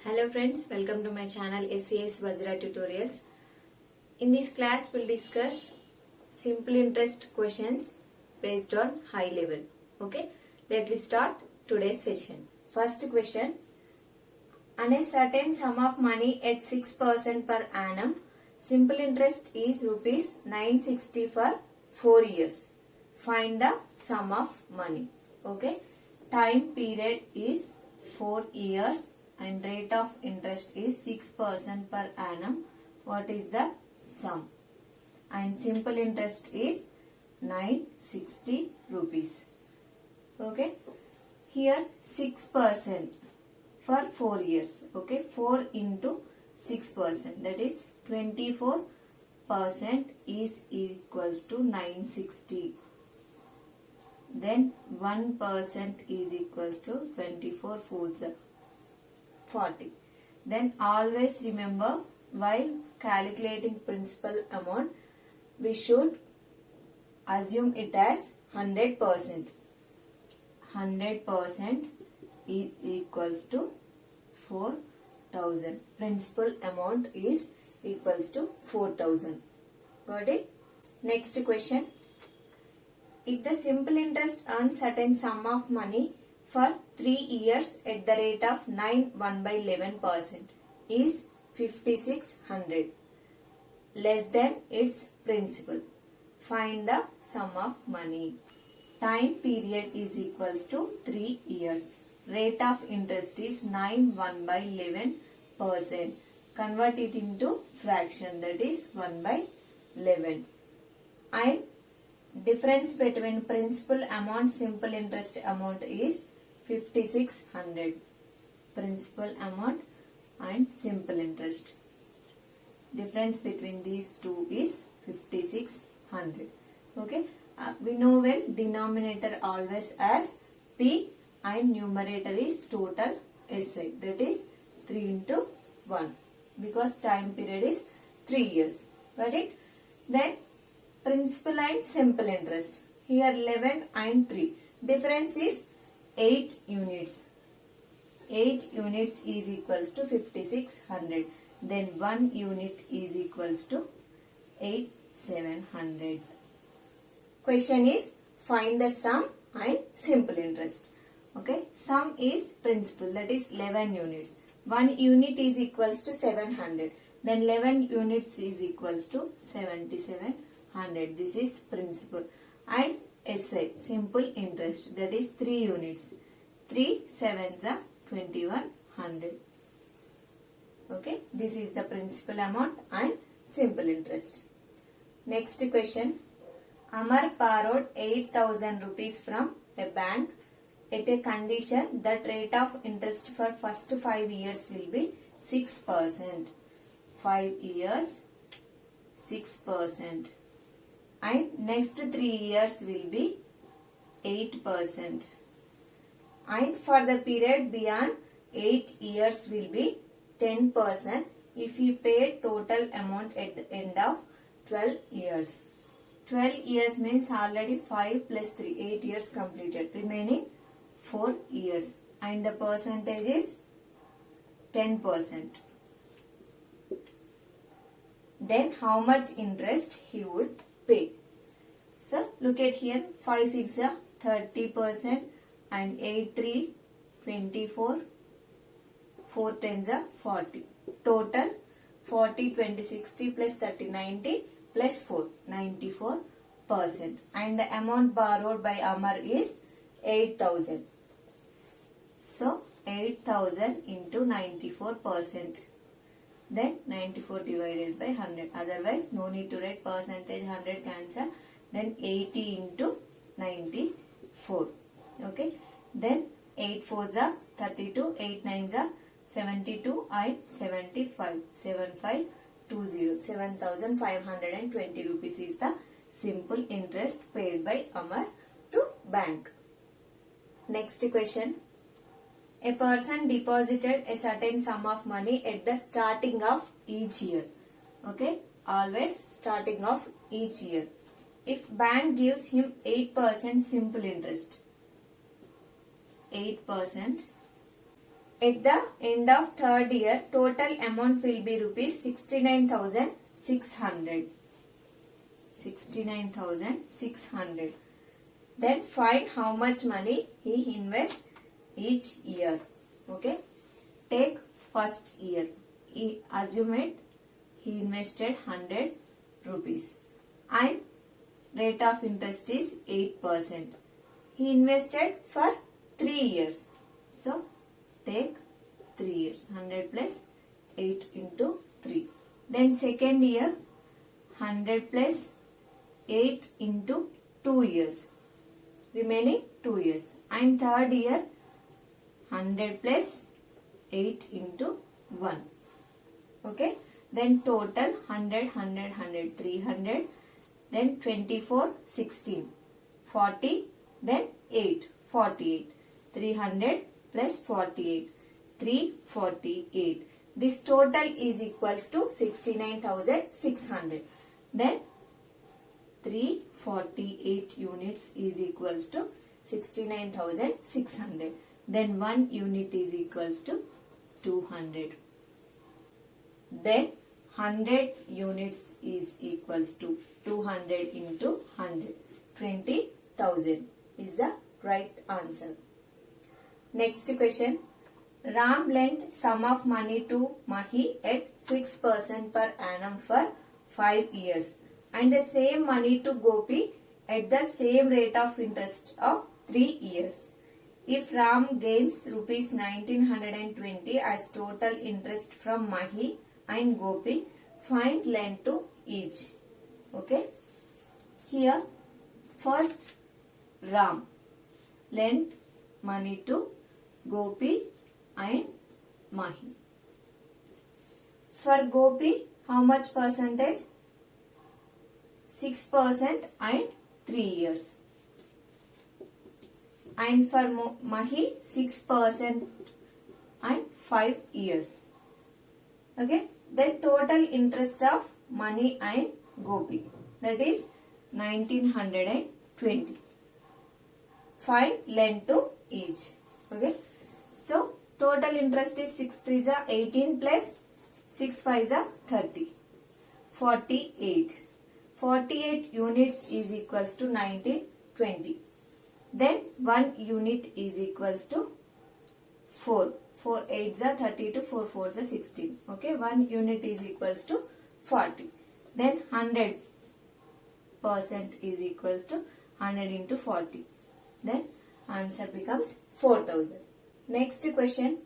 Hello friends, welcome to my channel SCS Vajra Tutorials. In this class, we'll discuss simple interest questions based on high level. Okay, let me start today's session. First question, on a certain sum of money at 6% per annum, simple interest is rupees 960 for 4 years. Find the sum of money. Okay, time period is 4 years and rate of interest is 6% per annum. What is the sum? And simple interest is 960 rupees. Okay, here 6% for 4 years. Okay, 4 into 6%, that is 24% is equals to 960. Then 1% is equals to 24 fours 40. Then always remember, while calculating principal amount, we should assume it as 100%. 100% is equals to 4,000. Principal amount is equals to 4,000. Got it? Next question. If the simple interest earns certain sum of money for 3 years at the rate of 9/1/11% is 5600 less than its principal. Find the sum of money. Time period is equals to 3 years. Rate of interest is 9/1/11%. Convert it into fraction, that is 1/11. And difference between principal amount simple interest amount is 5600. Principal amount and simple interest. Difference between these two is 5600. Okay. We know well denominator always as P and numerator is total SI. That is 3 into 1. Because time period is 3 years. Got it? Then principal and simple interest. Here 11 and 3. Difference is 8 units. 8 units is equals to 5600. Then 1 unit is equals to 8700. Question is find the sum and simple interest. Okay. Sum is principal, that is 11 units. 1 unit is equals to 700. Then 11 units is equals to 7700. This is principal. And SI, simple interest, that is 3 units. 3 sevens are 2100. Okay, this is the principal amount and simple interest. Next question. Amar borrowed 8,000 rupees from a bank at a condition that rate of interest for first 5 years will be 6%. 5 years, 6%. And next 3 years will be 8%. And for the period beyond 8 years will be 10% if you pay total amount at the end of 12 years. 12 years means already 5 plus 3, 8 years completed. Remaining 4 years. And the percentage is 10%. Then how much interest he would pay? So look at here, 5 6 are 30% and 8 3 24, 4 10s are 40. Total 40 20 60 plus 30 90 plus 4 94%. And the amount borrowed by Amar is 8,000. So 8,000 into 94%. Then 94 divided by 100. Otherwise, no need to write percentage, 100 cancel. Then 80 into 94. Okay. Then 8 4s are 32, 8 9s are 72 and 75. 7520. 7,520 rupees is the simple interest paid by Amar to bank. Next question. A person deposited a certain sum of money at the starting of each year. Okay, always starting of each year. If bank gives him 8% simple interest, 8%, at the end of third year, total amount will be rupees 69,600. 69,600. Then find how much money he invests each year. Okay. Take first year. Assume it. He invested 100 rupees. And rate of interest is 8%. He invested for 3 years. So, take 3 years. 100 plus 8 into 3. Then second year, 100 plus 8 into 2 years. Remaining 2 years. And third year, 100 plus 8 into 1. Okay. Then total 100, 100, 100, 300. Then 24, 16. 40. Then 8, 48. 300 plus 48. 348. This total is equals to 69,600. Then 348 units is equals to 69,600. Then 1 unit is equals to 200. Then 100 units is equals to 200 into 100. 20,000 is the right answer. Next question. Ram lent sum of money to Mahi at 6% per annum for 5 years and the same money to Gopi at the same rate of interest of 3 years. If Ram gains rupees 1920 as total interest from Mahi and Gopi, find lent to each. Okay. Here first Ram lent money to Gopi and Mahi. For Gopi, how much percentage? 6% and 3 years. And for Mahi, 6% and 5 years. Okay. Then total interest of money and Gopi, that is 1920. Find lent to each. Okay. So total interest is 6 3s are 18 plus 6 5s are 30. 48. 48 units is equals to 1920. Then 1 unit is equals to 4. 4 8s are 32, 4 4s are 16. Okay, 1 unit is equals to 40. Then 100% is equals to 100 into 40. Then answer becomes 4,000. Next question.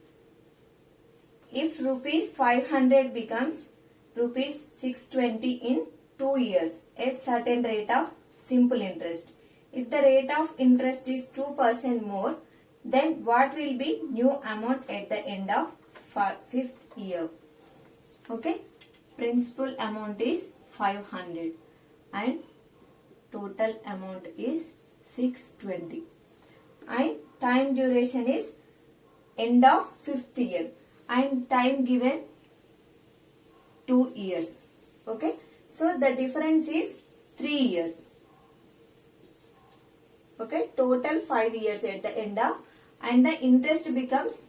If rupees 500 becomes rupees 620 in 2 years at certain rate of simple interest. If the rate of interest is 2% more, then what will be new amount at the end of 5th year? Okay. Principal amount is 500 and total amount is 620. And time duration is end of 5th year and time given 2 years. Okay. So the difference is 3 years. Okay. Total 5 years at the end of, and the interest becomes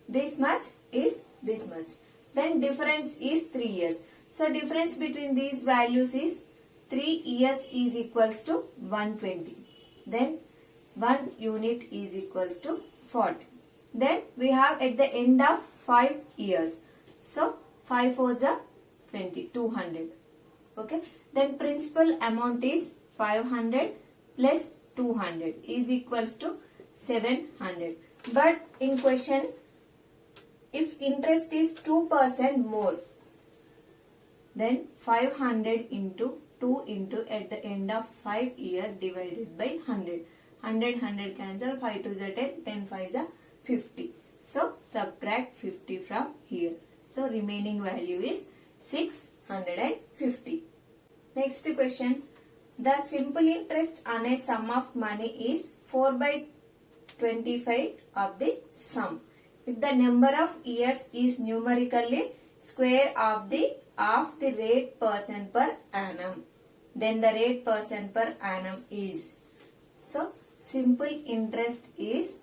this much is this much. Then difference is 3 years. So difference between these values is 3 years is equals to 120. Then 1 unit is equals to 40. Then we have at the end of 5 years. So 5 4s are 20, 200. Okay. Then principal amount is 500 plus 200 is equals to 700. But in question, if interest is 2% more, then 500 into 2 into at the end of 5 year divided by 100. 100 100 cancel, 5 2s are 10, 10 5s are 50. So subtract 50 from here. So remaining value is 650. Next question. The simple interest on a sum of money is 4/25 of the sum. If the number of years is numerically square of the rate percent per annum, then the rate percent per annum is. So simple interest is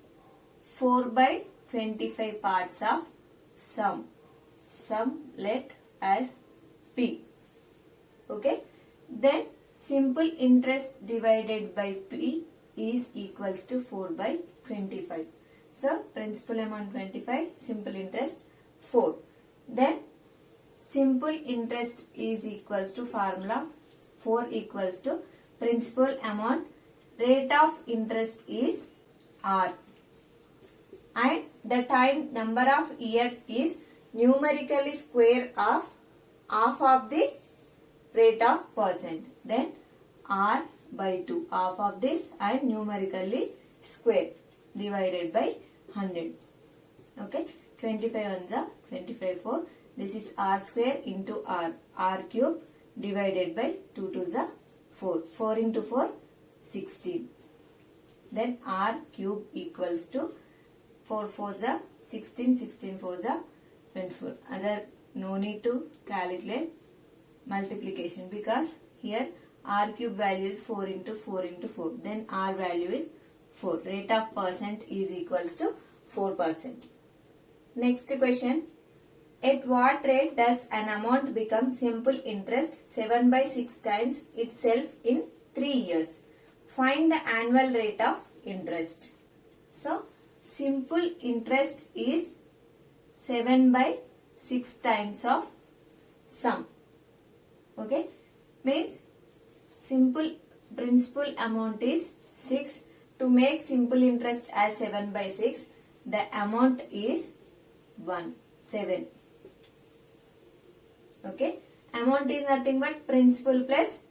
4/25 25 parts of sum. Sum let as P. Okay. Then simple interest divided by P is equals to 4 by 25. So principal amount 25, simple interest 4. Then simple interest is equals to formula 4 equals to principal amount, rate of interest is R, and the time number of years is numerically square of half of the rate of percent. Then R by 2, half of this, and numerically square divided by 100. Okay, 25 ones are 25 4. This is R square into R cube divided by 2 to the 4. 4 into 4, 16. Then R cube equals to 4 4 the 16, 16 4 the 24. Other no need to calculate multiplication because here R cube value is 4 into 4 into 4. Then R value is 4. Rate of percent is equals to 4%. Next question. At what rate does an amount become simple interest 7 by 6 times itself in 3 years? Find the annual rate of interest. So, simple interest is 7 by 6 times of sum. Okay, means simple principal amount is 6. To make simple interest as 7 by 6, the amount is 7. Okay, amount is nothing but principal plus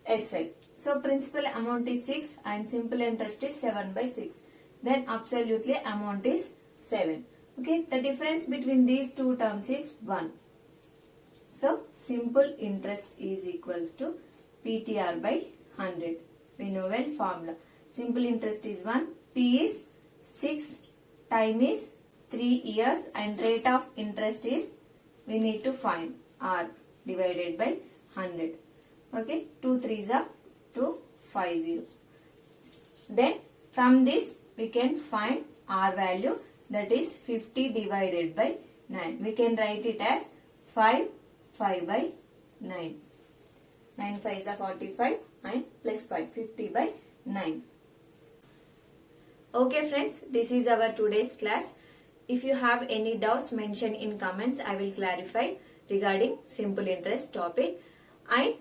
SI. So principal amount is 6 and simple interest is 7 by 6. Then absolutely amount is 7. Okay, the difference between these two terms is 1. So simple interest is equals to PTR by 100. We know well formula. Simple interest is 1, P is 6, time is 3 years, and rate of interest is, we need to find R divided by 100. Okay, 2 3s are 250. Then from this we can find R value, that is 50 divided by 9. We can write it as 5 by 9. 9 5s are 45 and plus 5, 50 by 9. Okay friends, this is our today's class. If you have any doubts, mention in comments. I will clarify regarding simple interest topic. And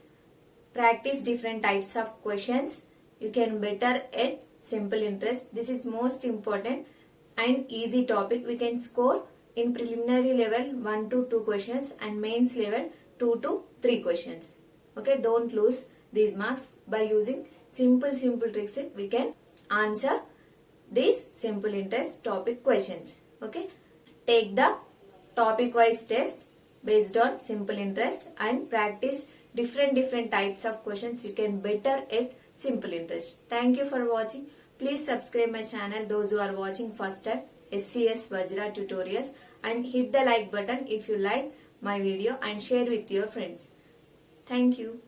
practice different types of questions. You can better at simple interest. This is most important and easy topic. We can score in preliminary level 1 to 2 questions and mains level 2 to 3 questions. Okay, don't lose these marks. By using simple tricks, we can answer these simple interest topic questions. Okay, take the topic wise test based on simple interest and practice different types of questions. You can better at simple interest. Thank you for watching. Please subscribe my channel, those who are watching first time, SCS Vajra tutorials, and hit the like button if you like my video and share with your friends. Thank you.